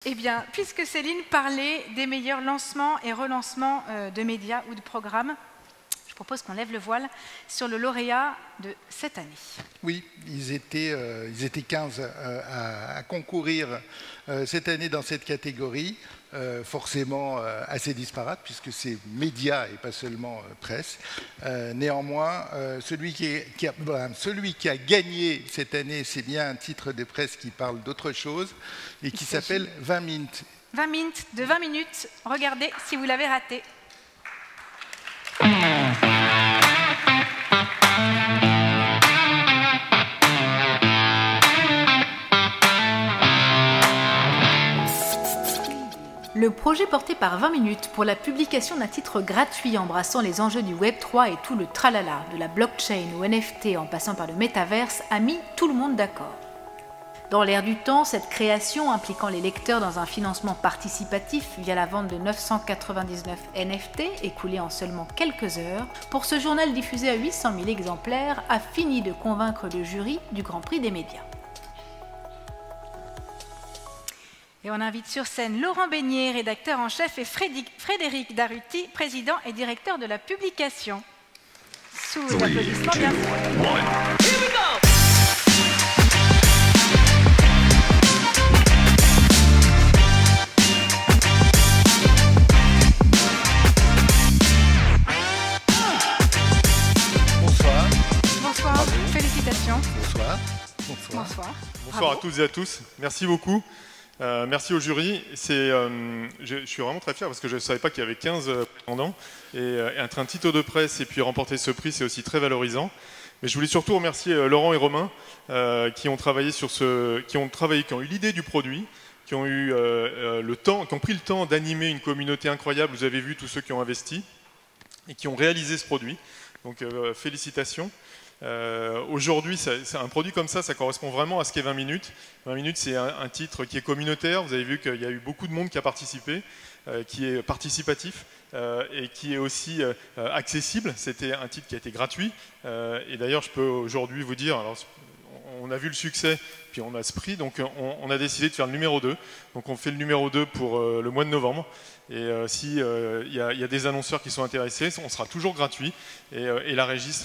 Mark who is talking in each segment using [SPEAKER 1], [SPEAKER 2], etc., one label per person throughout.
[SPEAKER 1] Eh bien, puisque Céline parlait des meilleurs lancements et relancements de médias ou de programmes, je propose qu'on lève le voile sur le lauréat de cette année.
[SPEAKER 2] Oui, ils étaient 15 à concourir cette année dans cette catégorie, forcément assez disparate puisque c'est médias et pas seulement presse. Néanmoins, celui qui a gagné cette année, c'est bien un titre de presse qui parle d'autre chose et qui s'appelle 20 minutes.
[SPEAKER 1] 20 minutes de 20 minutes, regardez si vous l'avez raté. Le projet porté par 20 minutes pour la publication d'un titre gratuit embrassant les enjeux du Web3 et tout le tralala, de la blockchain au NFT en passant par le métaverse, a mis tout le monde d'accord. Dans l'air du temps, cette création impliquant les lecteurs dans un financement participatif via la vente de 999 NFT écoulés en seulement quelques heures, pour ce journal diffusé à 800 000 exemplaires, a fini de convaincre le jury du Grand Prix des médias. Et on invite sur scène Laurent Beignet, rédacteur en chef, et Frédéric Daruti, président et directeur de la publication. Sous l'applaudissement, bien sûr.
[SPEAKER 2] Bonsoir.
[SPEAKER 1] Bonsoir, félicitations.
[SPEAKER 2] Bonsoir.
[SPEAKER 1] Bonsoir.
[SPEAKER 3] Bonsoir à toutes et à tous. Merci beaucoup. Merci au jury. Je suis vraiment très fier parce que je ne savais pas qu'il y avait 15 prétendants. Et être un titre de presse et puis remporter ce prix, c'est aussi très valorisant. Mais je voulais surtout remercier Laurent et Romain qui ont travaillé qui ont eu l'idée du produit, qui ont eu qui ont pris le temps d'animer une communauté incroyable. Vous avez vu tous ceux qui ont investi et qui ont réalisé ce produit. Donc félicitations. Aujourd'hui, c'est un produit comme ça correspond vraiment à ce qu'est 20 minutes. 20 minutes, c'est un titre qui est communautaire. Vous avez vu qu'il y a eu beaucoup de monde qui a participé, qui est participatif et qui est aussi accessible. C'était un titre qui a été gratuit. Et d'ailleurs, je peux aujourd'hui vous dire, alors, on a vu le succès, puis on a ce prix, donc on a décidé de faire le numéro 2. Donc on fait le numéro 2 pour le mois de novembre. Et s'il y a des annonceurs qui sont intéressés, on sera toujours gratuit et la régie se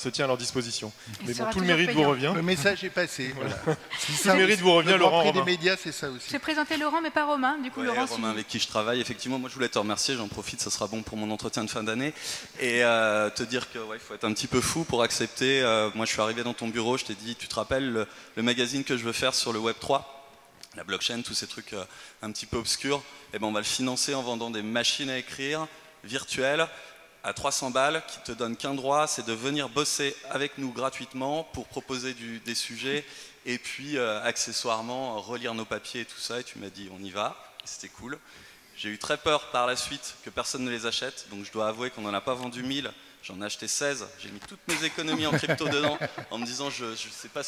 [SPEAKER 3] tient à leur disposition. Mais bon, tout le mérite vous revient.
[SPEAKER 2] Le message est passé. Voilà.
[SPEAKER 3] Tout le mérite vous revient, Laurent.
[SPEAKER 2] Le Grand Prix des médias, c'est ça aussi.
[SPEAKER 1] J'ai présenté Laurent, mais pas Romain. Du coup,
[SPEAKER 4] Ouais,
[SPEAKER 1] Laurent,
[SPEAKER 4] Romain avec qui je travaille. Effectivement, moi je voulais te remercier, j'en profite, ça sera bon pour mon entretien de fin d'année. Et te dire qu'il faut être un petit peu fou pour accepter. Moi je suis arrivé dans ton bureau, je t'ai dit, tu te rappelles le magazine que je veux faire sur le Web3, la blockchain, tous ces trucs un petit peu obscurs, et ben on va le financer en vendant des machines à écrire virtuelles à 300 balles qui te donnent qu'un droit, c'est de venir bosser avec nous gratuitement pour proposer des sujets et puis accessoirement relire nos papiers et tout ça. Et tu m'as dit on y va, c'était cool. J'ai eu très peur par la suite que personne ne les achète, donc je dois avouer qu'on n'en a pas vendu 1000, j'en ai acheté 16, j'ai mis toutes mes économies en crypto dedans en me disant je sais pas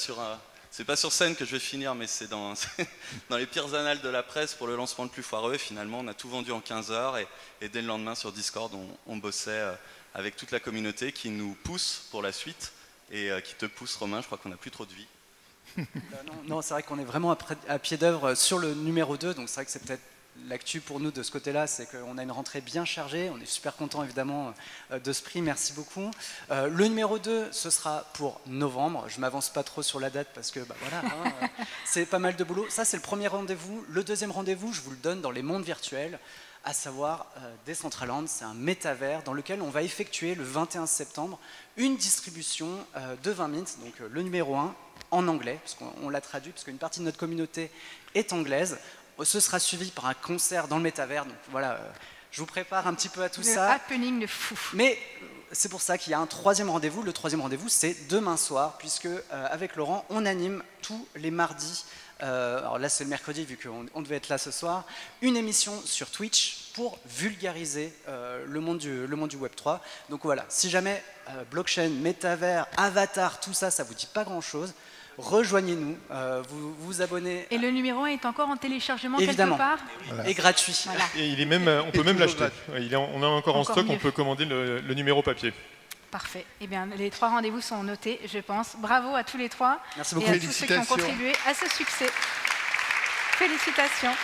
[SPEAKER 4] c'est pas sur scène que je vais finir, mais c'est dans les pires annales de la presse pour le lancement le plus foireux. Et finalement, on a tout vendu en 15 heures et dès le lendemain sur Discord, on bossait avec toute la communauté qui nous pousse pour la suite et qui te pousse, Romain. Je crois qu'on n'a plus trop de vie.
[SPEAKER 5] Non, c'est vrai qu'on est vraiment à pied d'œuvre sur le numéro 2, donc c'est vrai que c'est peut-être l'actu pour nous de ce côté-là, c'est qu'on a une rentrée bien chargée. On est super content évidemment de ce prix, merci beaucoup. Le numéro 2, ce sera pour novembre. Je ne m'avance pas trop sur la date parce que voilà, c'est pas mal de boulot. Ça, c'est le premier rendez-vous. Le deuxième rendez-vous, je vous le donne dans les mondes virtuels, à savoir Decentraland. C'est un métavers dans lequel on va effectuer le 21 septembre une distribution de 20 minutes, donc le numéro 1 en anglais, parce qu'on l'a traduit, parce qu'une partie de notre communauté est anglaise. Ce sera suivi par un concert dans le métavers. Donc voilà, je vous prépare un petit peu à tout ça.
[SPEAKER 1] Le happening de fou.
[SPEAKER 5] Mais c'est pour ça qu'il y a un troisième rendez-vous. Le troisième rendez-vous, c'est demain soir, puisque avec Laurent, on anime tous les mardis. Alors là, c'est le mercredi, vu qu'on devait être là ce soir. Une émission sur Twitch pour vulgariser le monde du Web3. Donc voilà, si jamais blockchain, métavers, avatar, tout ça, ça vous dit pas grand-chose, rejoignez-nous, vous abonnez.
[SPEAKER 1] Et le numéro 1 est encore en téléchargement
[SPEAKER 5] évidemment,
[SPEAKER 1] quelque part
[SPEAKER 5] et gratuit.
[SPEAKER 1] Voilà.
[SPEAKER 3] Et il est même, on peut même l'acheter. On a encore en stock,
[SPEAKER 1] mieux.
[SPEAKER 3] on peut commander le numéro papier.
[SPEAKER 1] Parfait. Eh bien, les 3 rendez-vous sont notés, je pense. Bravo à tous les 3.
[SPEAKER 5] Merci beaucoup.
[SPEAKER 1] Et à tous ceux qui ont contribué à ce succès. Félicitations.